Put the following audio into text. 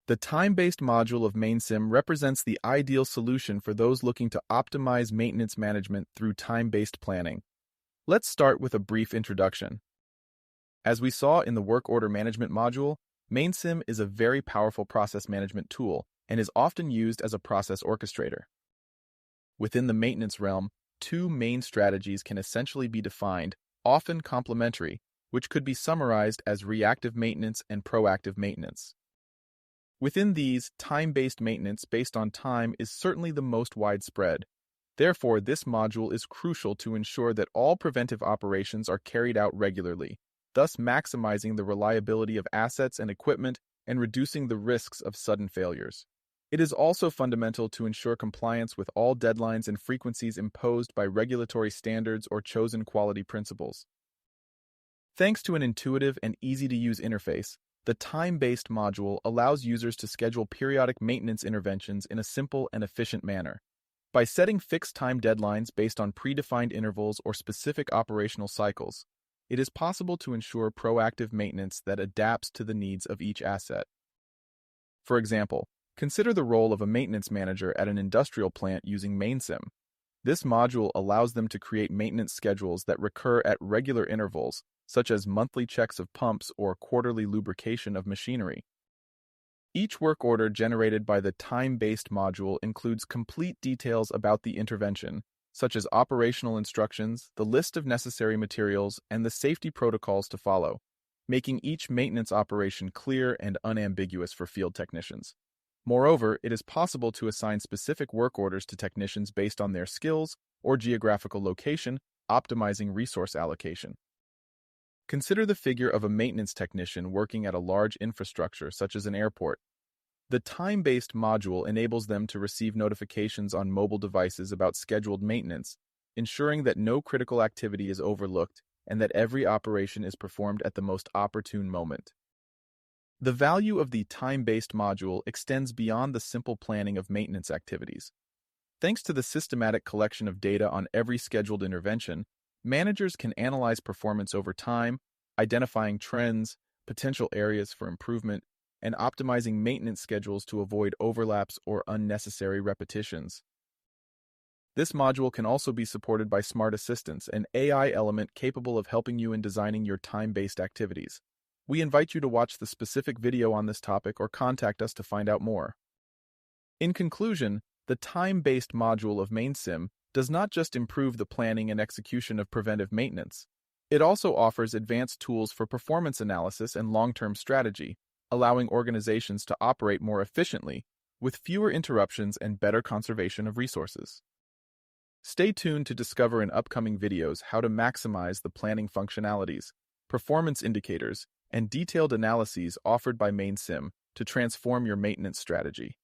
The time-based module of mainsim represents the ideal solution for those looking to optimize maintenance management through time-based planning. Let's start with a brief introduction. As we saw in the work order management module, mainsim is a very powerful process management tool and is often used as a process orchestrator. Within the maintenance realm, two main strategies can essentially be defined, often complementary, which could be summarized as reactive maintenance and proactive maintenance. Within these, time-based maintenance based on time is certainly the most widespread. Therefore, this module is crucial to ensure that all preventive operations are carried out regularly, thus maximizing the reliability of assets and equipment and reducing the risks of sudden failures. It is also fundamental to ensure compliance with all deadlines and frequencies imposed by regulatory standards or chosen quality principles. Thanks to an intuitive and easy-to-use interface, the time-based module allows users to schedule periodic maintenance interventions in a simple and efficient manner. By setting fixed time deadlines based on predefined intervals or specific operational cycles, it is possible to ensure proactive maintenance that adapts to the needs of each asset. For example, consider the role of a maintenance manager at an industrial plant using mainsim. This module allows them to create maintenance schedules that recur at regular intervals, such as monthly checks of pumps or quarterly lubrication of machinery. Each work order generated by the time-based module includes complete details about the intervention, such as operational instructions, the list of necessary materials, and the safety protocols to follow, making each maintenance operation clear and unambiguous for field technicians. Moreover, it is possible to assign specific work orders to technicians based on their skills or geographical location, optimizing resource allocation. Consider the figure of a maintenance technician working at a large infrastructure such as an airport. The time-based module enables them to receive notifications on mobile devices about scheduled maintenance, ensuring that no critical activity is overlooked and that every operation is performed at the most opportune moment. The value of the time-based module extends beyond the simple planning of maintenance activities. Thanks to the systematic collection of data on every scheduled intervention, managers can analyze performance over time, identifying trends, potential areas for improvement, and optimizing maintenance schedules to avoid overlaps or unnecessary repetitions. This module can also be supported by Smart Assistants, an AI element capable of helping you in designing your time-based activities. We invite you to watch the specific video on this topic or contact us to find out more. In conclusion, the time-based module of mainsim does not just improve the planning and execution of preventive maintenance. It also offers advanced tools for performance analysis and long-term strategy, allowing organizations to operate more efficiently, with fewer interruptions and better conservation of resources. Stay tuned to discover in upcoming videos how to maximize the planning functionalities, performance indicators, and detailed analyses offered by mainsim to transform your maintenance strategy.